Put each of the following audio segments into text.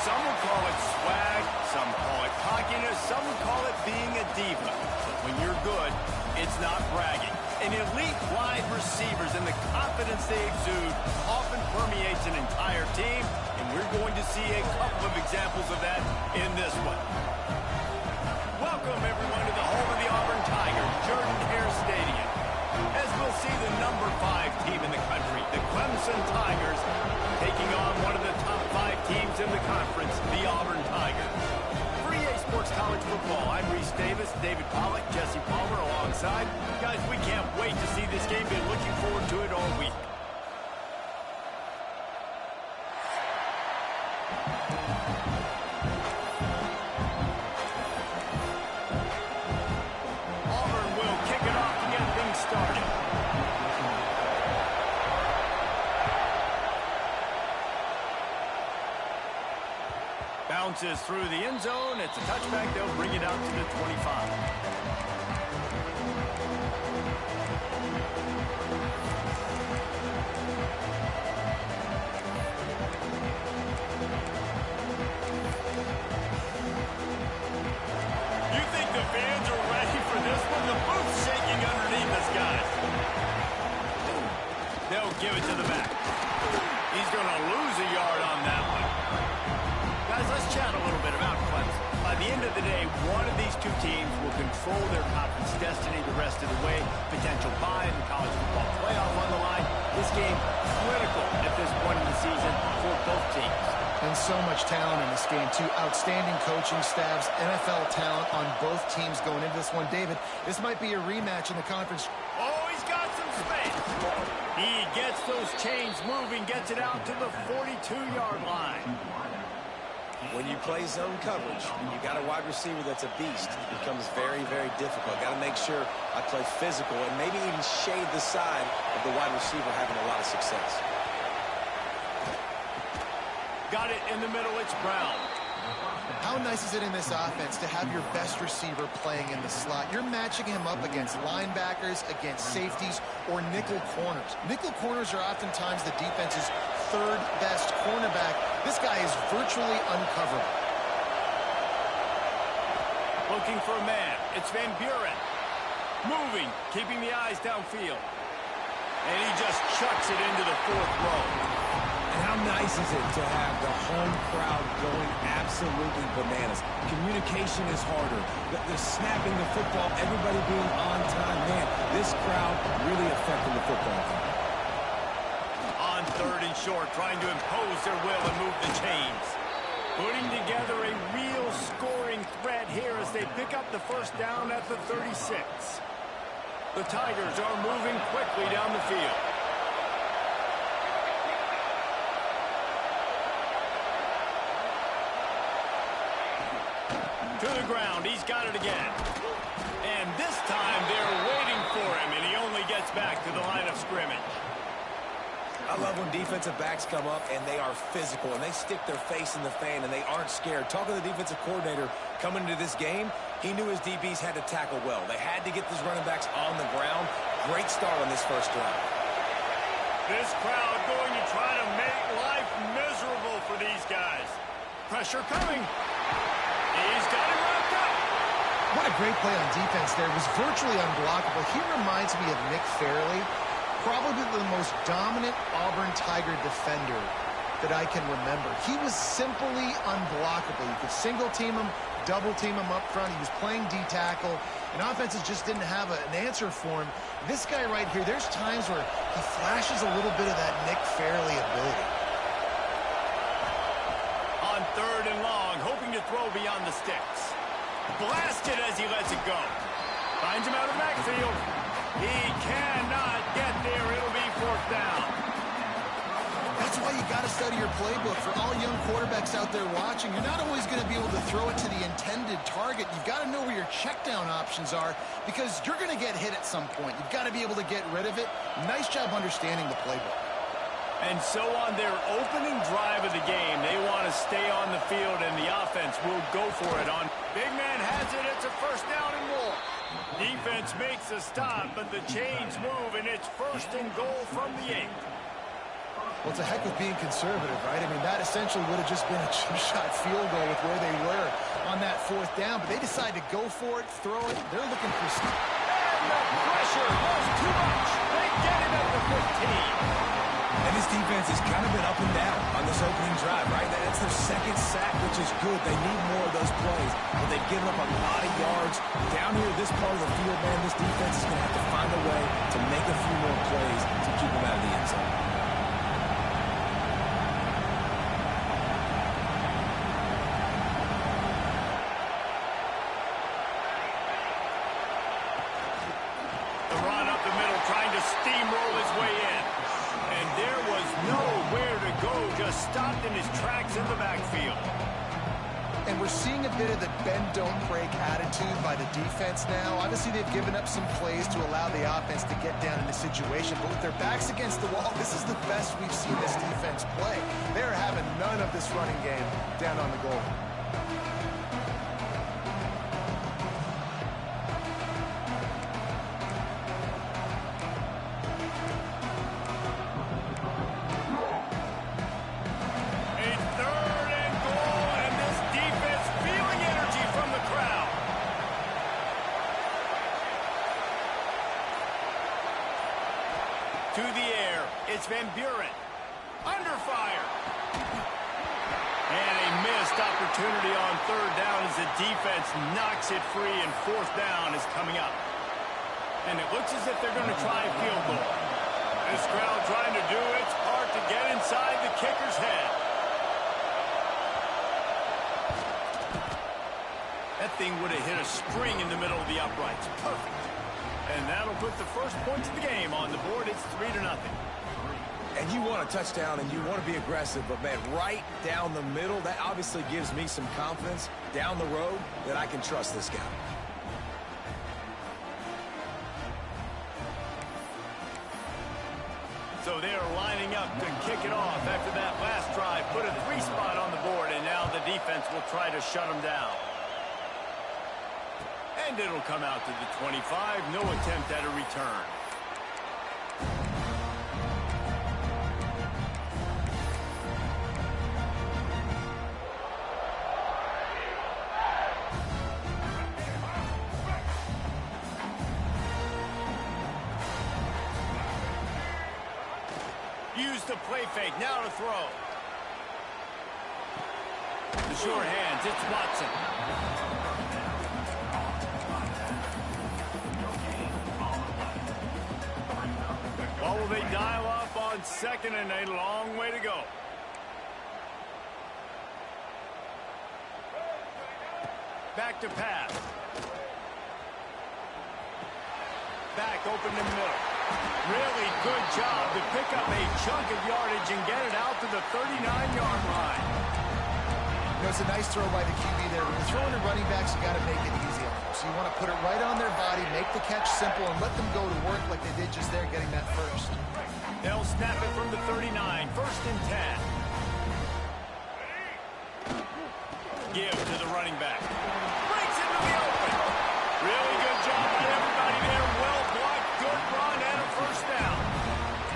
Some would call it swag, some call it cockiness, some would call it being a diva. But when you're good, it's not bragging. And elite wide receivers and the confidence they exude often permeates an entire team, and we're going to see a couple of examples of that in this one. Welcome, everyone, to the home of the Auburn Tigers, Jordan-Hare Stadium. As we'll see the number 5 team in the country, the Clemson Tigers, taking on one of the top 5 teams in the conference, the Auburn Tigers. For EA Sports College Football, I'm Reese Davis, David Pollack, Jesse Palmer alongside. Guys, we can't wait to see this game. Been looking forward to it all week. Auburn will kick it off to get things started. Bounces through the end zone. It's a touchback. They'll bring it out to the 25. You think the fans are ready for this one? The booth's shaking underneath us, guys. They'll give it to the back. He's going to lose a yard on that one. Guys, let's chat a little bit about Clemson. By the end of the day, one of these two teams will control their conference destiny the rest of the way. Potential bye in the college football playoff on the line. This game critical at this point in the season for both teams. And so much talent in this game, too. Outstanding coaching staffs, NFL talent on both teams going into this one. David, this might be a rematch in the conference. Oh, he's got some space. He gets those chains moving, gets it out to the 42-yard line. When you play zone coverage, you got a wide receiver that's a beast. It becomes very, very difficult. Got to make sure I play physical and maybe even shade the side of the wide receiver having a lot of success. Got it in the middle. It's Brown. How nice is it in this offense to have your best receiver playing in the slot? You're matching him up against linebackers, against safeties, or nickel corners. Nickel corners are oftentimes the defense's third best cornerback. This guy is virtually uncoverable. Looking for a man. It's Van Buren. Moving, keeping the eyes downfield. And he just chucks it into the 4th row. And how nice is it to have the home crowd going absolutely bananas? Communication is harder. The snapping the football, everybody being on time. Man, this crowd really affecting the football team. On 3rd and short, trying to impose their will and move the chains. Putting together a real scoring threat here as they pick up the first down at the 36. The Tigers are moving quickly down the field. To the ground, he's got it again. And this time they're waiting for him, and he only gets back to the line of scrimmage. I love when defensive backs come up and they are physical and they stick their face in the fan and they aren't scared. Talking to the defensive coordinator coming into this game, he knew his DBs had to tackle well. They had to get these running backs on the ground. Great start on this first drive. This crowd going to try to make life miserable for these guys. Pressure coming. He's got it wrapped up. What a great play on defense there. It was virtually unblockable. He reminds me of Nick Fairley, probably the most dominant Auburn Tiger defender that I can remember. He was simply unblockable. You could single team him, double team him up front. He was playing D-tackle, and offenses just didn't have an answer for him. This guy right here, there's times where he flashes a little bit of that Nick Fairley ability. On 3rd and long, hoping to throw beyond the sticks. Blasted as he lets it go. Finds him out of the backfield. He cannot get there. It'll be 4th down. That's why you got to study your playbook. For all young quarterbacks out there watching, you're not always going to be able to throw it to the intended target. You've got to know where your check down options are because you're going to get hit at some point. You've got to be able to get rid of it. Nice job understanding the playbook. And so on their opening drive of the game, they want to stay on the field, and the offense will go for it. On big man has it. It's a 1st down and more. Defense makes a stop, but the chains move, and it's 1st and goal from the 8. Well, it's a heck of being conservative, right? I mean, that essentially would have just been a chip-shot field goal with where they were on that fourth down, but they decided to go for it, throw it. They're looking for... And the pressure was too much. They get it at the 15. And this defense has kind of been up and down on this opening drive, right? That's their second sack, which is good. They need more of those plays, but they've given up a lot of yards. Down here, this part of the field, man, this defense is going to have to find a way to make a few more plays to keep them out of the end zone. The run up the middle, trying to steamroll his way in. And there was nowhere to go, just stopped in his tracks in the backfield. And we're seeing a bit of the bend-don't-break attitude by the defense now. Obviously, they've given up some plays to allow the offense to get down in the situation. But with their backs against the wall, this is the best we've seen this defense play. They're having none of this running game down on the goal. To the air, it's Van Buren. Under fire. And a missed opportunity on third down as the defense knocks it free, and fourth down is coming up. And it looks as if they're going to try a field goal. This crowd trying to do its part to get inside the kicker's head. That thing would have hit a string in the middle of the uprights. Perfect. And that'll put the first points of the game on the board. It's 3-0. And you want a touchdown and you want to be aggressive, but, man, right down the middle, that obviously gives me some confidence down the road that I can trust this guy. So they're lining up to kick it off after that last drive. Put a 3 spot on the board, and now the defense will try to shut them down. And it'll come out to the 25. No attempt at a return. Use the play fake. Now to throw. The sure hands. It's Watson. Well, will they dial up on second, and a long way to go. Back to pass. Back open in the middle. Really good job to pick up a chunk of yardage and get it out to the 39-yard line. You know, it's a nice throw by the QB there. When you're throwing to running backs, you got to make it easy on them. So you want to put it right on their body, make the catch simple, and let them go to work like they did just there, getting that first. They'll snap it from the 39. First and 10. Give to the running back. Breaks into the open. Really good job by everybody there. Well blocked. Good run and a first down.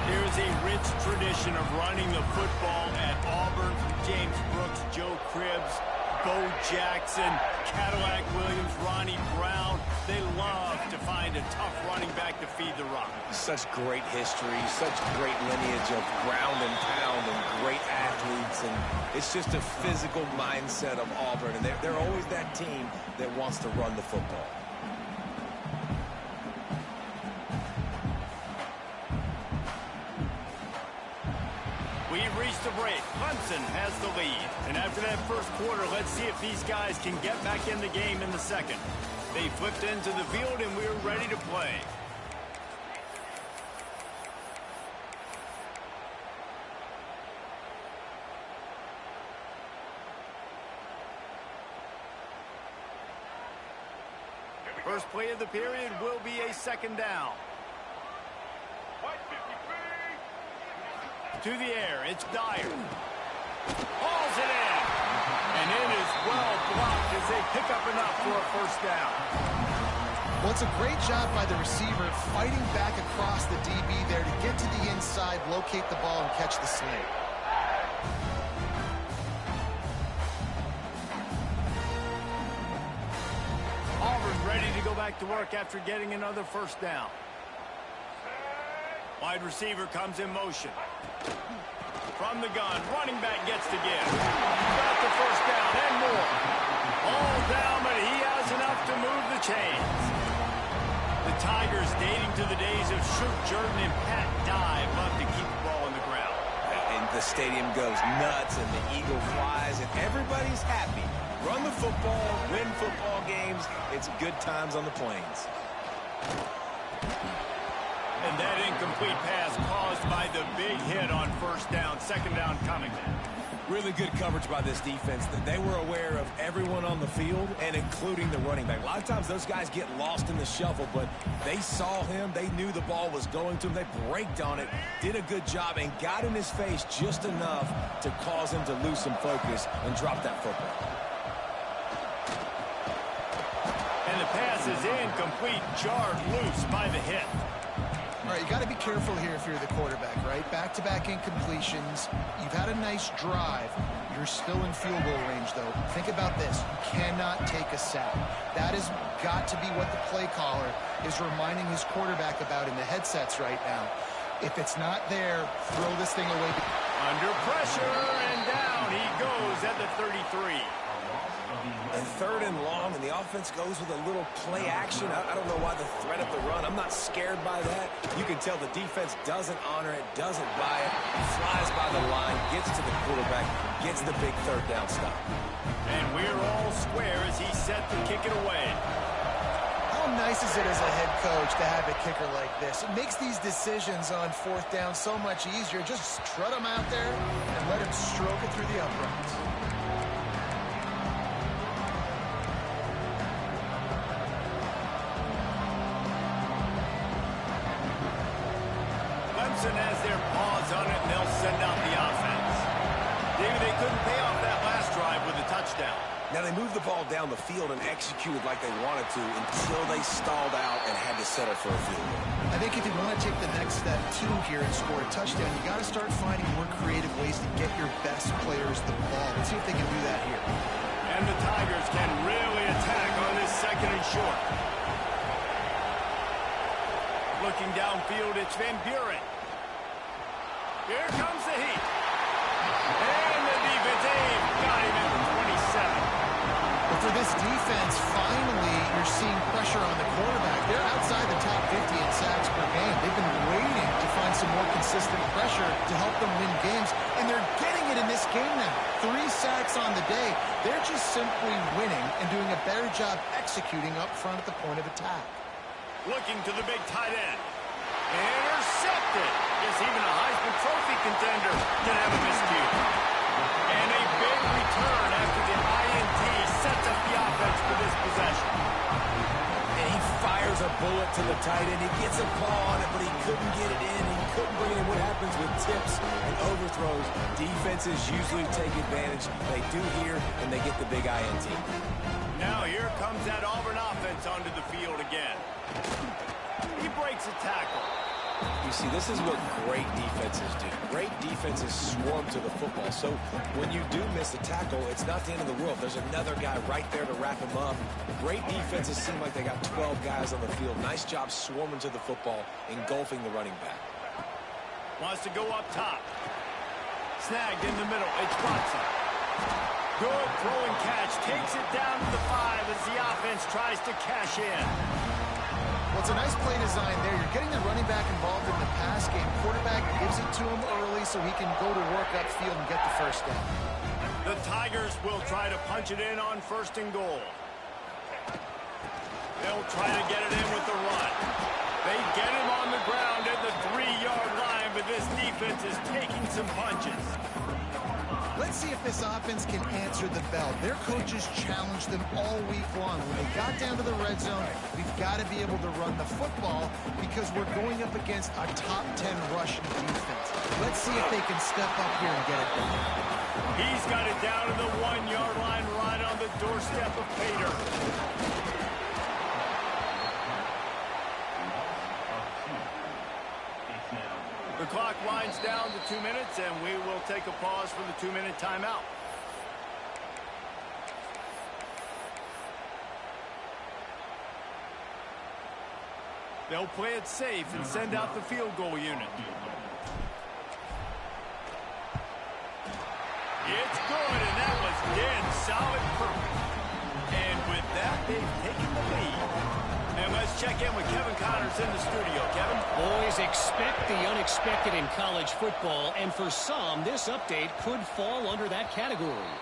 Here's a rich tradition of running the football at Auburn from James Brooks, Joe Cribbs, Bo Jackson, Cadillac Williams, Ronnie Brown. They love to find a tough running back to feed the rock. Such great history, such great lineage of ground and pound and great athletes. And it's just a physical mindset of Auburn. And they're always that team that wants to run the football. We've reached the break. Clemson has the lead. And after that first quarter, let's see if these guys can get back in the game in the second. They flipped into the field, and we're ready to play. First play of the period will be a second down. To the air, it's Dyer. Hauls it in. And it is well blocked as they pick up enough for a first down. Well, it's a great job by the receiver fighting back across the DB there to get to the inside, locate the ball, and catch the slant. Auburn ready to go back to work after getting another first down. Wide receiver comes in motion. From the gun, running back gets to give. Got the first down and more. All down, but he has enough to move the chains. The Tigers, dating to the days of Shook Jordan and Pat Dye, love to keep the ball on the ground. And the stadium goes nuts, and the eagle flies, and everybody's happy. Run the football, win football games. It's good times on the plains. And that incomplete pass caused by the big hit on first down. Second down coming. Really good coverage by this defense. They were aware of everyone on the field, and including the running back. A lot of times those guys get lost in the shuffle, but they saw him. They knew the ball was going to him. They braked on it, did a good job, and got in his face just enough to cause him to lose some focus and drop that football. And the pass is incomplete, jarred loose by the hit. All right, you got to be careful here if you're the quarterback, right? Back-to-back incompletions. You've had a nice drive. You're still in field goal range, though. Think about this. You cannot take a sack. That has got to be what the play caller is reminding his quarterback about in the headsets right now. If it's not there, throw this thing away. Under pressure, and down he goes at the 33. And third and long, and the offense goes with a little play action. I don't know why the threat of the run. I'm not scared by that. You can tell the defense doesn't honor it, doesn't buy it, flies by the line, gets to the quarterback, gets the big third down stop. And we're all square as he's set to kick it away. How nice is it as a head coach to have a kicker like this? It makes these decisions on fourth down so much easier. Just strut him out there and let him stroke it through the uprights. Has their paws on it, and they'll send out the offense. Maybe they couldn't pay off that last drive with a touchdown. Now they moved the ball down the field and executed like they wanted to until they stalled out and had to settle for a field goal. I think if you want to take the next step too here and score a touchdown, you got to start finding more creative ways to get your best players the ball. Let's see if they can do that here. And the Tigers can really attack on this second and short. Looking downfield, it's Van Buren. Here comes the heat. And the defense got him at the 27. But for this defense, finally, you're seeing pressure on the quarterback. They're outside the top 50 in sacks per game. They've been waiting to find some more consistent pressure to help them win games, and they're getting it in this game now. 3 sacks on the day. They're just simply winning and doing a better job executing up front at the point of attack. Looking to the big tight end. Intercepted. Yes, even a Heisman Trophy contender can have a miscue. And a big return after the INT sets up the offense for this possession. And he fires a bullet to the tight end. He gets a call on it, but he couldn't get it in. He couldn't bring it in. What happens with tips and overthrows? Defenses usually take advantage. They do here, and they get the big INT. Now here comes that Auburn offense onto the field again. He breaks a tackle. You see, this is what great defenses do. Great defenses swarm to the football. So when you do miss a tackle, it's not the end of the world. There's another guy right there to wrap him up. Great defenses seem like they got 12 guys on the field. Nice job swarming to the football, engulfing the running back. Wants to go up top. Snagged in the middle. It's Watson. Good throwing catch. Takes it down to the 5 as the offense tries to cash in. Well, it's a nice play design there. You're getting the running back involved in the pass game. Quarterback gives it to him early so he can go to work upfield and get the first down. The Tigers will try to punch it in on 1st and goal. They'll try to get it in with the run. They get him on the ground at the 3-yard line, but this defense is taking some punches. Let's see if this offense can answer the bell. Their coaches challenged them all week long. When they got down to the red zone, we've got to be able to run the football because we're going up against a top 10 rushing defense. Let's see if they can step up here and get it done. He's got it down to the 1-yard line right on the doorstep of Pater. winds down to 2 minutes, and we will take a pause for the 2-minute timeout. They'll play it safe and send out the field goal unit. It's good, and that was dead solid perfect. And with that, they've taken the lead. And let's check in with Kevin Connors in the studio. Kevin? Boys, expect the unexpected in college football, and for some, this update could fall under that category.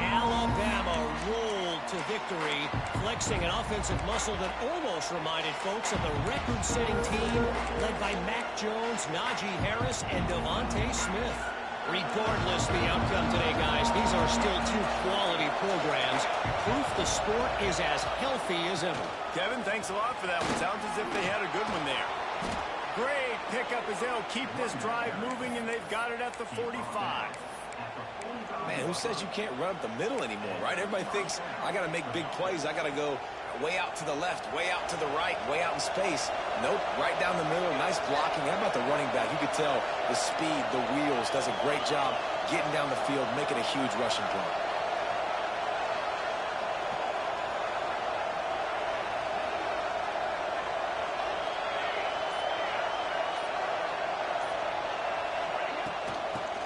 Alabama rolled to victory, flexing an offensive muscle that almost reminded folks of the record-setting team led by Mac Jones, Najee Harris, and Devontae Smith. Regardless the outcome today, guys, these are still two quality programs. Proof the sport is as healthy as ever. Kevin, thanks a lot for that one. Sounds as if they had a good one there. Great pickup as they'll keep this drive moving, and they've got it at the 45. Man, who says you can't run up the middle anymore, right? Everybody thinks, I got to make big plays. I got to go way out to the left, way out to the right, way out in space. Nope, right down the middle. Nice blocking. How about the running back? You could tell the speed, the wheels, does a great job getting down the field, making a huge rushing play.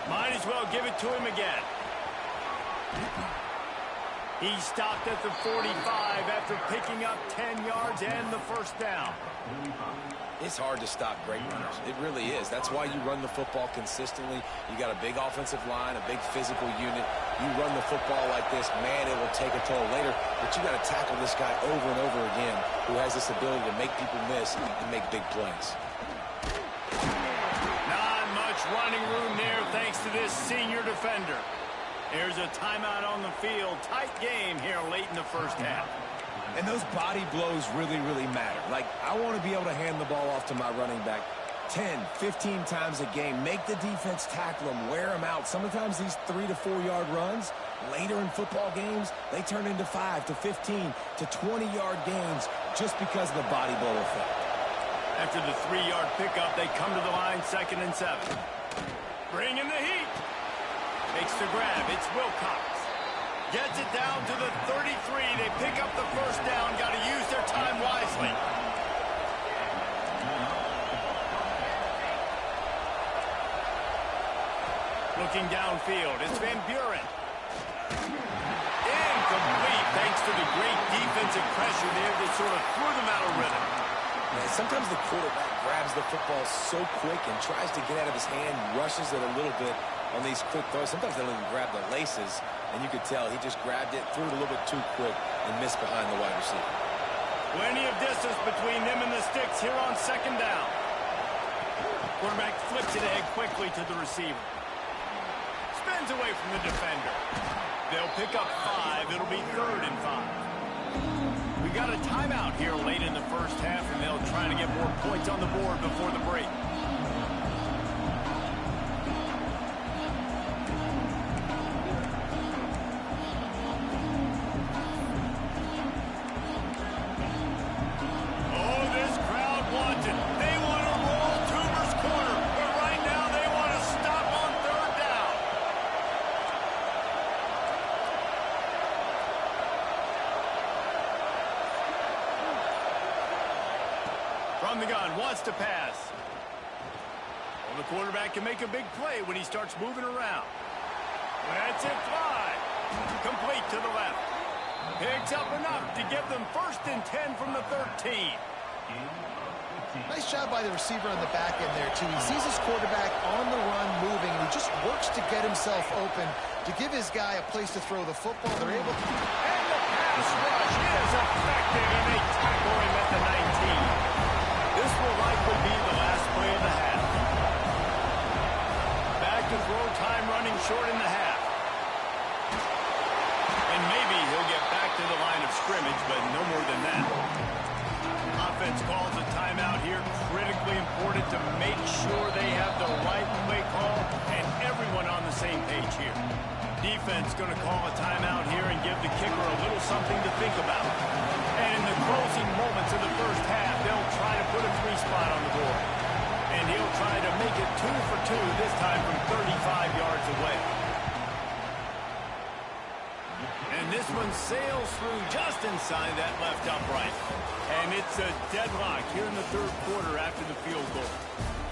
Might as well give it to him again. He stopped at the 45 after picking up 10 yards and the first down. It's hard to stop great runners. It really is. That's why you run the football consistently. You got a big offensive line, a big physical unit. You run the football like this, man, it will take a toll later. But you got to tackle this guy over and over again who has this ability to make people miss and make big plays. Not much running room there thanks to this senior defender. There's a timeout on the field. Tight game here late in the first half. And those body blows really, really matter. Like, I want to be able to hand the ball off to my running back 10, 15 times a game. Make the defense tackle them, wear them out. Sometimes these 3 to 4 yard runs, later in football games, they turn into 5 to 15 to 20-yard gains just because of the body blow effect. After the 3-yard pickup, they come to the line 2nd and 7. Bringing the heat. Makes the grab. It's Wilcox. Gets it down to the 33. They pick up the first down. Got to use their time wisely. Looking downfield. It's Van Buren. Incomplete thanks to the great defensive pressure there that sort of threw them out of rhythm. Man, sometimes the quarterback grabs the football so quick and tries to get out of his hand, rushes it a little bit on these quick throws. Sometimes they don't even grab the laces, and you could tell he just grabbed it, threw it a little bit too quick, and missed behind the wide receiver. Plenty of distance between them and the sticks here on 2nd down. Quarterback flips it ahead quickly to the receiver. Spins away from the defender. They'll pick up 5. It'll be 3rd and 5. We got a timeout here late in the first half, and they'll try to get more points on the board before the break. Oh, this crowd wants it. They want to roll Toomer's corner, but right now they want to stop on 3rd down. From the gun, wants to pass. Well, the quarterback can make a big play when he starts moving around. That's it, fly. Complete to the left. Picks up enough to give them 1st and 10 from the 13. Nice job by the receiver on the back end there, too. He sees his quarterback on the run moving, and he just works to get himself open to give his guy a place to throw the football. They're able to... And the pass rush is effective, and they tackle him at the 19. This will likely be the last play of the half. Back to throw time running short in the half. And maybe he'll get back to the line of scrimmage, but no more than that. Offense calls a timeout here. Critically important to make sure they have the right play call and everyone on the same page here. Defense going to call a timeout here and give the kicker a little something to think about. And in the closing moments of the first half, they'll try to put a 3 spot on the board. And he'll try to make it 2 for 2, this time from 35 yards away. And this one sails through just inside that left upright. And it's a deadlock here in the third quarter after the field goal.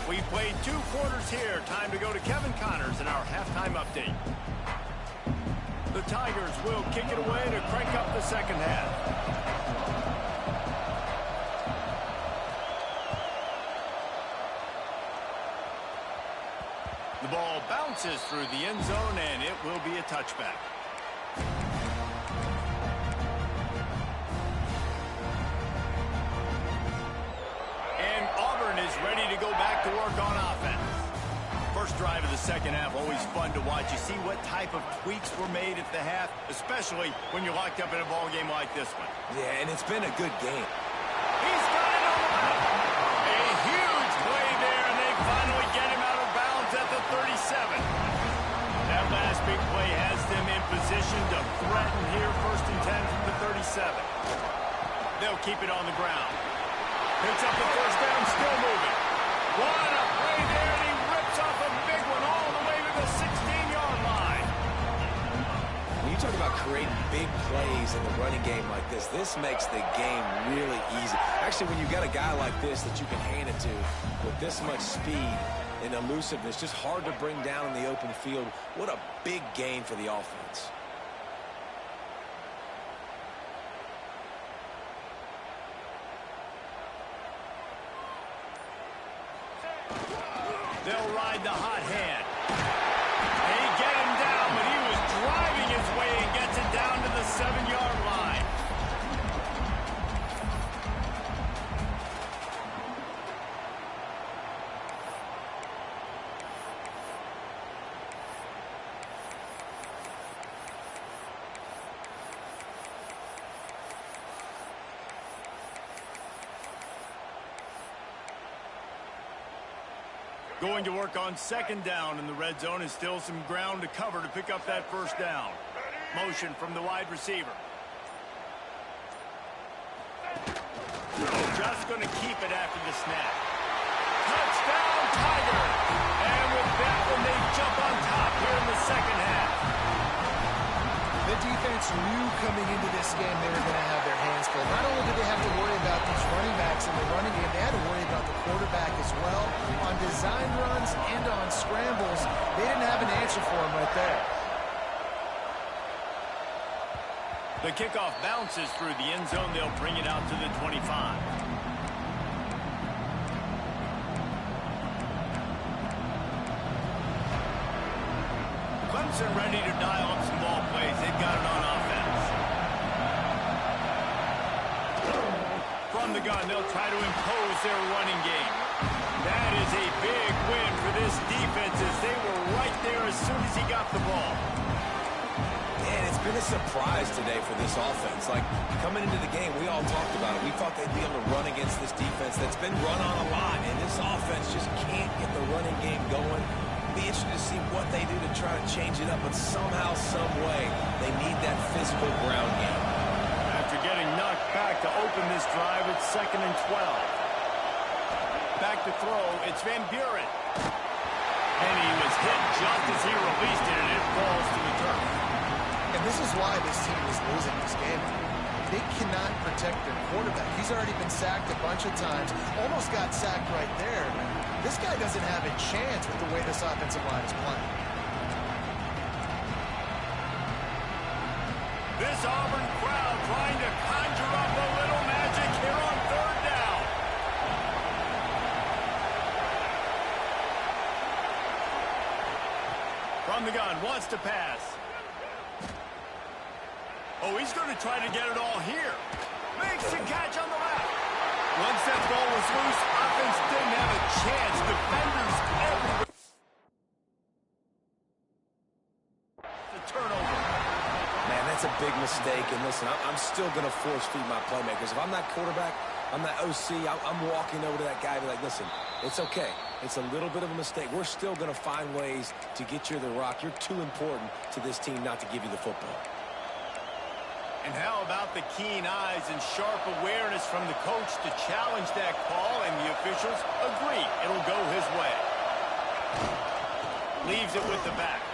We played 2 quarters here. Time to go to Kevin Connors in our halftime update. The Tigers will kick it away to crank up the second half. The ball bounces through the end zone, and it will be a touchback. And Auburn is ready to go back to work on offense. First drive of the second half, always fun to watch. You see what type of tweaks were made at the half, especially when you're locked up in a ball game like this one. Yeah, and it's been a good game. He's got it on the line. A huge play there, and they finally get him out of bounds at the 37. That last big play has them in position to threaten here, 1st and 10 from the 37. They'll keep it on the ground. Picks up the first down, still moving. What a play there, and he rips off a big one all the way to the 16-yard line. When you talk about creating big plays in the running game like this makes the game really easy. Actually, when you got a guy like this that you can hand it to with this much speed and elusiveness, just hard to bring down in the open field. What a big gain for the offense. They'll ride the hot hand. They get him down, but he was driving his way and gets it down to the 7-yard line. Going to work on second down in the red zone, and still some ground to cover to pick up that first down. Motion from the wide receiver. Just going to keep it after the snap. Touchdown, Tiger! And with that one, they jump on top here in the second half. The defense knew coming into this game they were going to have their hands full. Not only did they have to worry about these running backs in the running game, they had to worry about the quarterback as well. On design runs and on scrambles, they didn't have an answer for him right there. The kickoff bounces through the end zone. They'll bring it out to the 25. Clemson ready to dial up some ball plays. They've got it on offense. From the gun, they'll try to impose their running game. That is a big win for this defense, as they were right there as soon as he got the ball. And it's been a surprise today for this offense. Like, coming into the game, we all talked about it. We thought they'd be able to run against this defense that's been run on a lot, and this offense just can't get the running game going. Be interested to see what they do to try to change it up, but somehow, some way, they need that physical ground game. After getting knocked back to open this drive, it's 2nd and 12. Back to throw, it's Van Buren. And he was hit just as he released it, and it falls to the turf. And this is why this team is losing this game. They cannot protect their quarterback. He's already been sacked a bunch of times. Almost got sacked right there. This guy doesn't have a chance with the way this offensive line is playing. This Auburn crowd trying to conjure up a little magic here on 3rd down. From the gun, wants to pass. Oh, he's going to try to get it all here. Makes the catch on the left. Once that ball was loose, offense didn't have a chance. Defenders everywhere. The turnover. Man, that's a big mistake. And listen, I'm still going to force feed my playmakers. If I'm that quarterback, I'm that OC, I'm walking over to that guy and be like, listen, it's okay. It's a little bit of a mistake. We're still going to find ways to get you the rock. You're too important to this team not to give you the football. And how about the keen eyes and sharp awareness from the coach to challenge that call, and the officials agree it'll go his way. Leaves it with the back.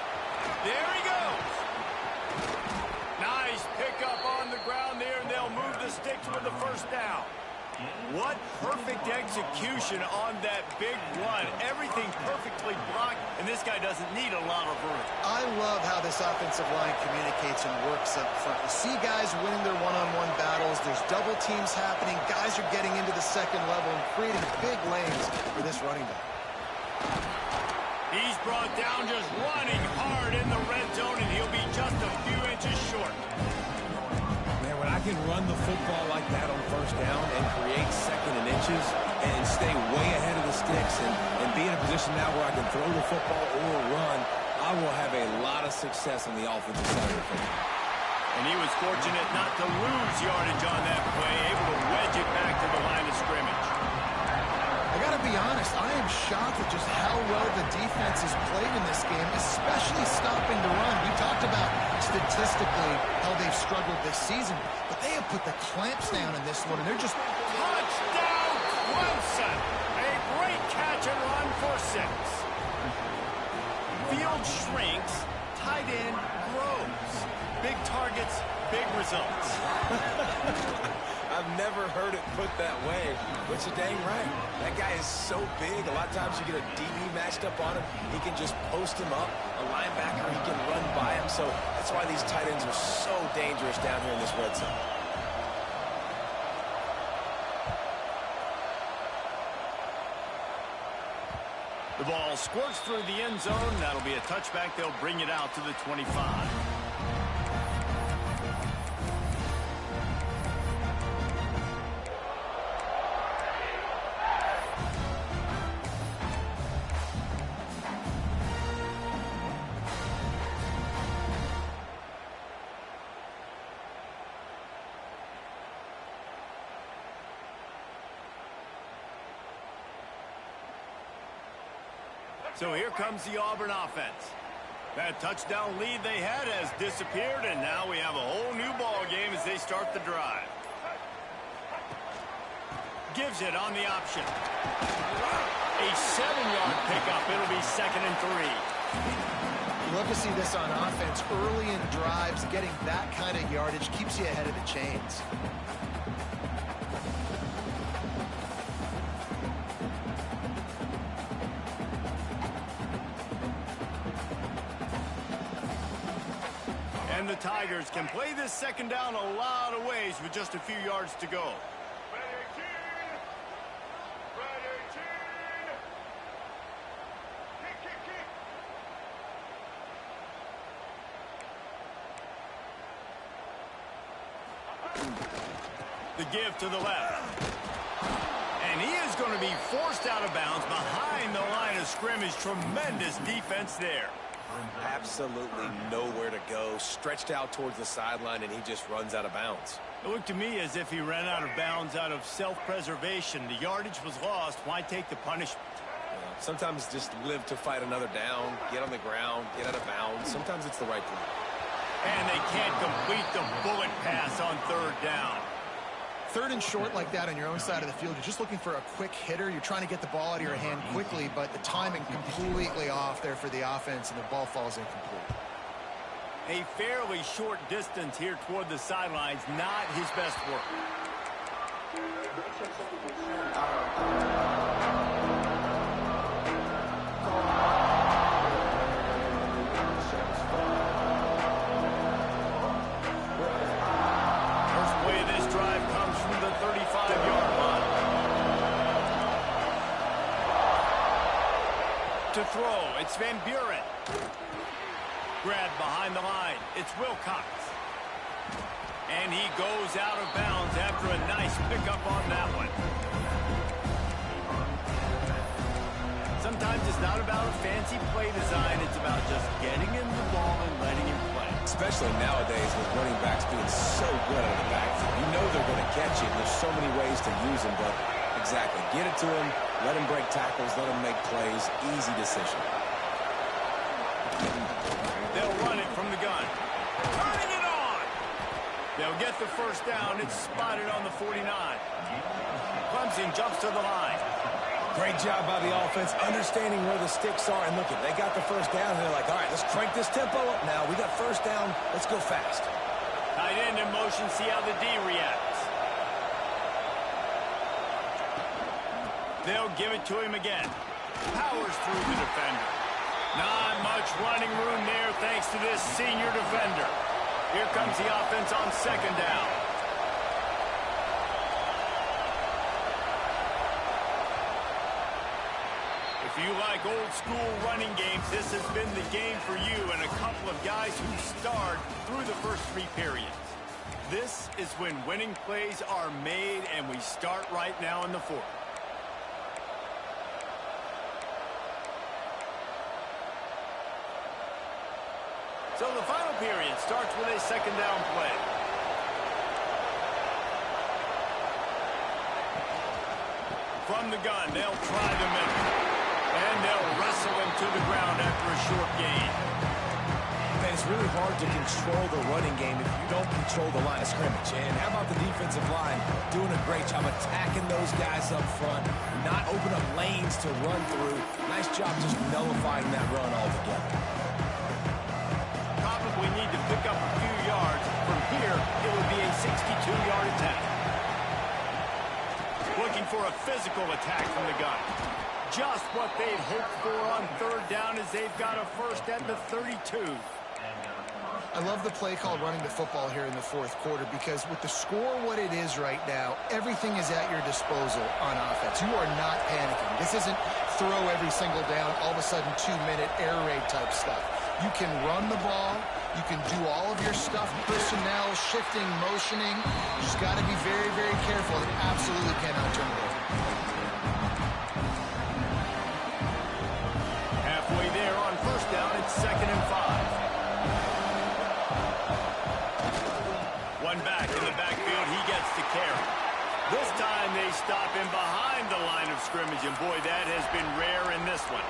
There he goes. Nice pickup on the ground there, and they'll move the sticks with the first down. What perfect execution on that big run. Everything perfectly blocked, and this guy doesn't need a lot of room. I love how this offensive line communicates and works up front. You see guys winning their one-on-one battles. There's double teams happening. Guys are getting into the second level and creating big lanes for this running back. He's brought down just running hard in the red zone, and he'll be just a few inches short. Man, when I can run the football like that on first down and create second and inches and stay way ahead of the sticks and be in a position now where I can throw the football or run, I will have a lot of success on the offensive side of the football. And he was fortunate not to lose yardage on that play, able to wedge it back to the line of scrimmage. I got to be honest, I am shocked at just how well the defense has played in this game, especially stopping the run. We talked about statistically how they've struggled this season, but they have put the clamps down in this one, and they're just... Touchdown, Clemson! A great catch and run for 6. Field shrinks, tight end grows. Big targets, big results. I've never heard it put that way, but you're dang right. That guy is so big. A lot of times you get a DB matched up on him. He can just post him up. A linebacker, he can run by him. So that's why these tight ends are so dangerous down here in this red zone. The ball squirts through the end zone. That'll be a touchback. They'll bring it out to the 25. So here comes the Auburn offense. That touchdown lead they had has disappeared, and now we have a whole new ball game as they start the drive. Gives it on the option. A 7-yard pickup. It'll be 2nd and 3. Love to see this on offense. Early in drives, getting that kind of yardage keeps you ahead of the chains. And the Tigers can play this second down a lot of ways with just a few yards to go. The give to the left. And he is going to be forced out of bounds behind the line of scrimmage. Tremendous defense there. Absolutely nowhere to go. Stretched out towards the sideline, and he just runs out of bounds. It looked to me as if he ran out of bounds out of self-preservation. The yardage was lost. Why take the punishment? Sometimes just live to fight another down, get on the ground, get out of bounds. Sometimes it's the right play. And they can't complete the bullet pass on 3rd down. 3rd and short like that on your own side of the field, you're just looking for a quick hitter. You're trying to get the ball out of your hand quickly, but the timing completely off there for the offense, and the ball falls incomplete. A fairly short distance here toward the sidelines, not his best work. To throw, it's Van Buren. Grabbed behind the line, it's Wilcox. And he goes out of bounds after a nice pickup on that one. Sometimes it's not about a fancy play design, it's about just getting him the ball and letting him play. Especially nowadays with running backs being so good out of the backfield. You know they're going to catch you. There's so many ways to use them, but exactly. Get it to him, let him break tackles, let him make plays. Easy decision. They'll run it from the gun. Turning it on! They'll get the first down. It's spotted on the 49. Clemson jumps to the line. Great job by the offense, understanding where the sticks are. And look, they got the first down, and they're like, all right, let's crank this tempo up now. We got first down. Let's go fast. Tight end in motion. See how the D reacts. They'll give it to him again. Powers through the defender. Not much running room there thanks to this senior defender. Here comes the offense on second down. If you like old school running games, this has been the game for you and a couple of guys who starred through the first 3 periods. This is when winning plays are made, and we start right now in the 4th. So the final period starts with a second down play. From the gun, they'll try the middle. And they'll wrestle him to the ground after a short gain. Man, it's really hard to control the running game if you don't control the line of scrimmage. And how about the defensive line doing a great job attacking those guys up front, not open up lanes to run through. Nice job just nullifying that run altogether. Probably need to pick up a few yards. From here, it would be a 62-yard attack. Looking for a physical attack from the gun. Just what they'd hoped for on third down as they've got a first at the 32. I love the play call running the football here in the 4th quarter because with the score what it is right now, everything is at your disposal on offense. You are not panicking. This isn't throw every single down, all of a sudden 2-minute air raid type stuff. You can run the ball. You can do all of your stuff, personnel, shifting, motioning. You just got to be very, very careful and absolutely cannot turn it over. Halfway there on first down, it's 2nd and 5. One back in the backfield, he gets the carry. This time they stop him behind the line of scrimmage, and boy, that has been rare in this one.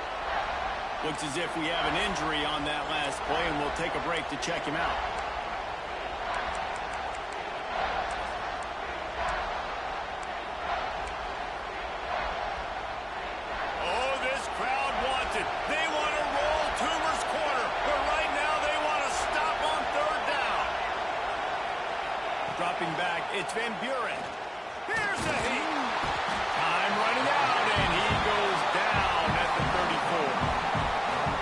Looks as if we have an injury on that last play, and we'll take a break to check him out. Oh, this crowd wants it. They want to roll Toomer's corner, but right now they want to stop on third down. Dropping back, it's Van Buren. Here's the heat. Time running out, and he goes down at the 34.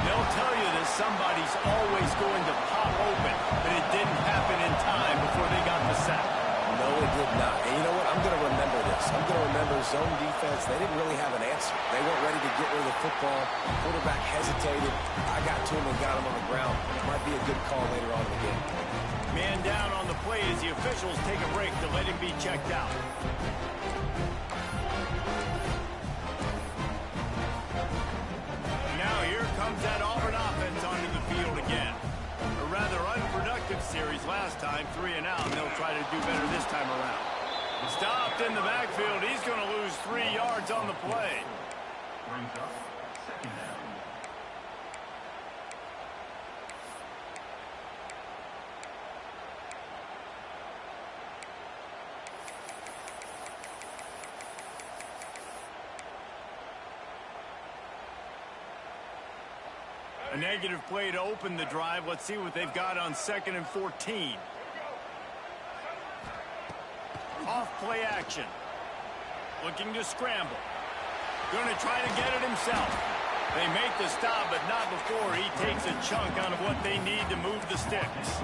They'll tell you that somebody's always going to pop open, but it didn't happen in time before they got the sack. No, it did not. And you know what? I'm going to remember this. I'm going to remember zone defense. They didn't really have an answer. They weren't ready to get rid of the football. Quarterback hesitated. I got to him and got him on the ground. It might be a good call later on in the game. Man down on the play as the officials take a break to let him be checked out. Now here comes that Auburn offense onto the field again. A rather unproductive series last time, 3 and out, and they'll try to do better this time around. Stopped in the backfield. He's going to lose 3 yards on the play. Brings up second down. A negative play to open the drive. Let's see what they've got on 2nd and 14. Off play action. Looking to scramble. Going to try to get it himself. They make the stop, but not before he takes a chunk out of what they need to move the sticks.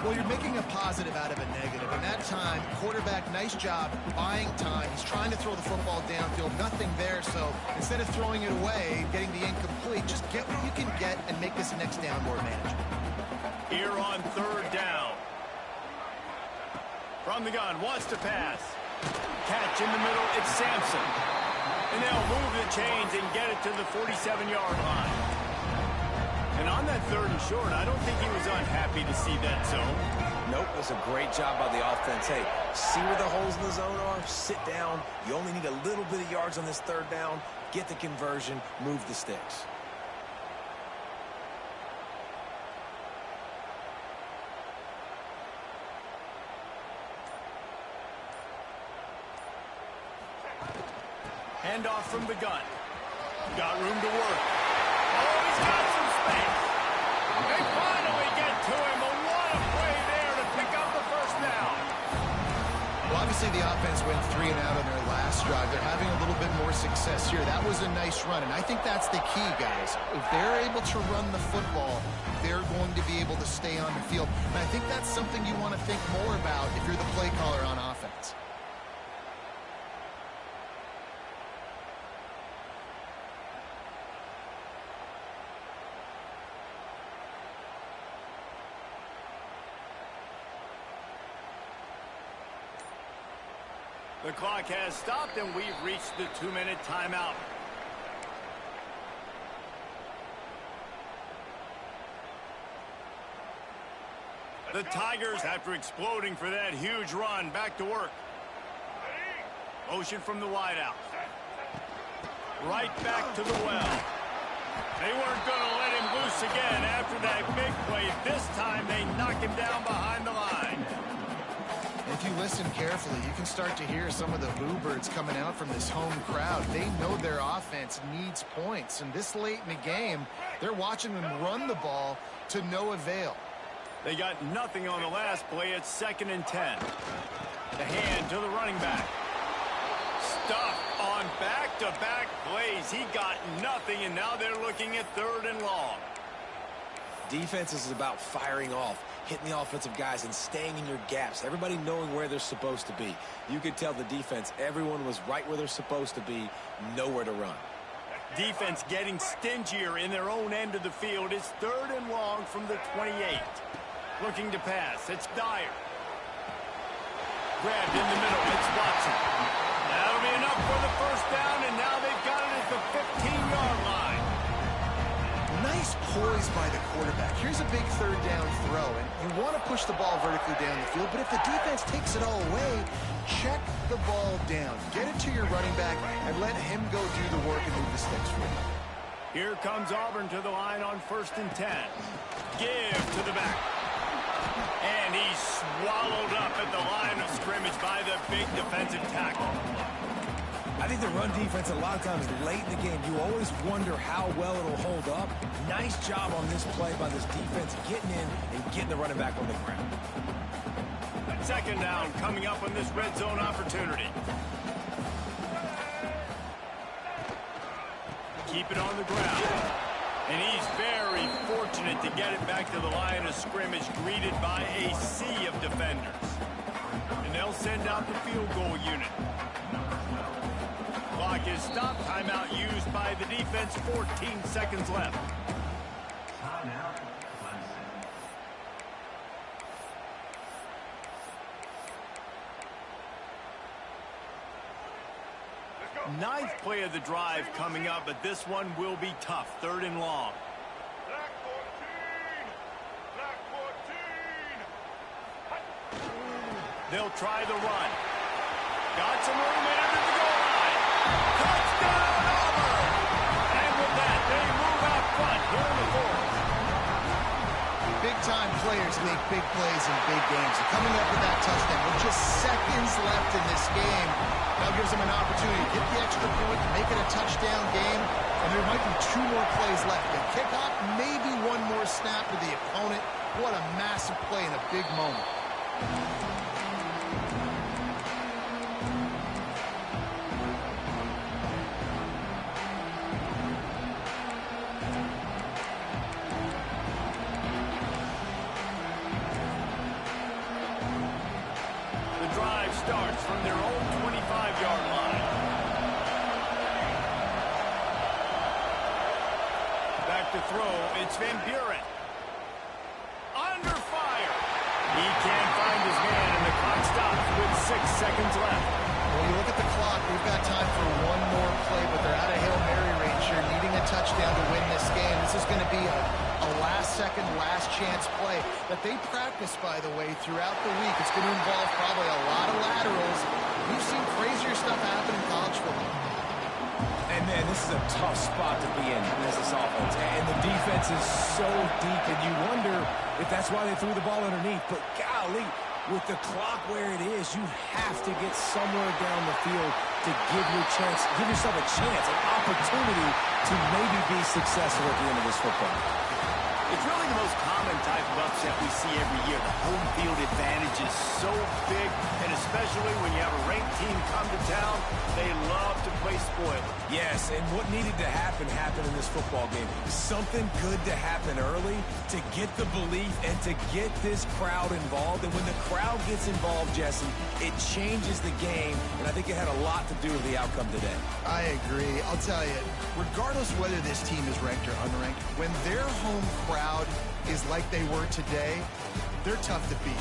Well, you're making a positive out of a negative. And that time, quarterback, nice job buying time. He's trying to throw the football downfield. Nothing there, so instead of throwing it away, getting the incomplete, just get what you can get and make this next down more manageable. Here on third down. From the gun, wants to pass. Catch in the middle, it's Sampson. And they'll move the chains and get it to the 47-yard line. And on that 3rd and short, I don't think he was unhappy to see that zone. Nope, it was a great job by the offense. Hey, see where the holes in the zone are? Sit down. You only need a little bit of yards on this 3rd down. Get the conversion, move the sticks. handoff from the gun. Got room to work. Oh, he's got some space. They finally get to him, but what a play there to pick up the first down. Well, obviously the offense went 3 and out on their last drive. They're having a little bit more success here. That was a nice run, and I think that's the key, guys. If they're able to run the football, they're going to be able to stay on the field. And I think that's something you want to think more about if you're the play caller on offense. The clock has stopped, and we've reached the 2-minute timeout. The Tigers, after exploding for that huge run, back to work. Motion from the wideout. Right back to the well. They weren't going to let him loose again after that big play. This time, they knock him down behind the line. If you listen carefully, you can start to hear some of the boo birds coming out from this home crowd. They know their offense needs points, and this late in the game, they're watching them run the ball to no avail. They got nothing on the last play. It's 2nd and 10. The hand to the running back. Stuffed on back-to-back plays. He got nothing, and now they're looking at 3rd and long. Defense is about firing off, hitting the offensive guys, and staying in your gaps. Everybody knowing where they're supposed to be. You could tell the defense, everyone was right where they're supposed to be, nowhere to run. Defense getting stingier in their own end of the field. It's 3rd and long from the 28. Looking to pass. It's Dyer. Grabbed in the middle. It's Watson. That'll be enough for the first down, and now they've got it at the 15-yard line. Nice poise by the quarterback. Here's a big 3rd down throw, and you want to push the ball vertically down the field, but if the defense takes it all away, check the ball down. Get it to your running back and let him go do the work and move the sticks for you. Here comes Auburn to the line on 1st and 10. Give to the back. And he's swallowed up at the line of scrimmage by the big defensive tackle. I think the run defense, a lot of times late in the game, you always wonder how well it'll hold up. Nice job on this play by this defense, getting in and getting the running back on the ground. 2nd down coming up on this red zone opportunity. Keep it on the ground. And he's very fortunate to get it back to the line of scrimmage, greeted by a sea of defenders. And they'll send out the field goal unit. Clock is stopped. Timeout used by the defense. 14 seconds left. Timeout. 9th play of the drive coming up, but this one will be tough. 3rd and long. Black 14. They'll try the run. Got some room in under the goal line. Touchdown, Auburn! And with that, they move out front here in the 4th. Big-time players make big plays in big games. And coming up with that touchdown with just seconds left in this game, now gives them an opportunity to get the extra point, to make it a touchdown game, and there might be 2 more plays left. The kickoff, maybe 1 more snap to the opponent. What a massive play in a big moment. Starts from their own 25-yard line. Back to throw, it's Van Buren. Under fire. He can't find his man, and the clock stops with 6 seconds left. When you look at the clock, we've got time for 1 more play, but they're out of Hail Mary range here, needing a touchdown to win this game. This is going to be a last-second, last-chance play that they practice, by the way, throughout the week. It's going to involve probably a lot of laterals. We've seen crazier stuff happen in college football. And, man, this is a tough spot to be in as this offense. And the defense is so deep, and you wonder if that's why they threw the ball underneath. But, golly, With the clock where it is, you have to get somewhere down the field to give yourself a chance, an opportunity to maybe be successful at the end of this football. It's really the most common type of upset we see every year. The home field advantage is so big, and especially when you have a ranked team come to town, they love to play spoiler. Yes, and what needed to happen happened in this football game. Something good to happen early to get the belief and to get this crowd involved. And when the crowd gets involved, Jesse, it changes the game, and I think it had a lot to do with the outcome today. I agree. I'll tell you, regardless whether this team is ranked or unranked, when their home crowd is like they were today, they're tough to beat.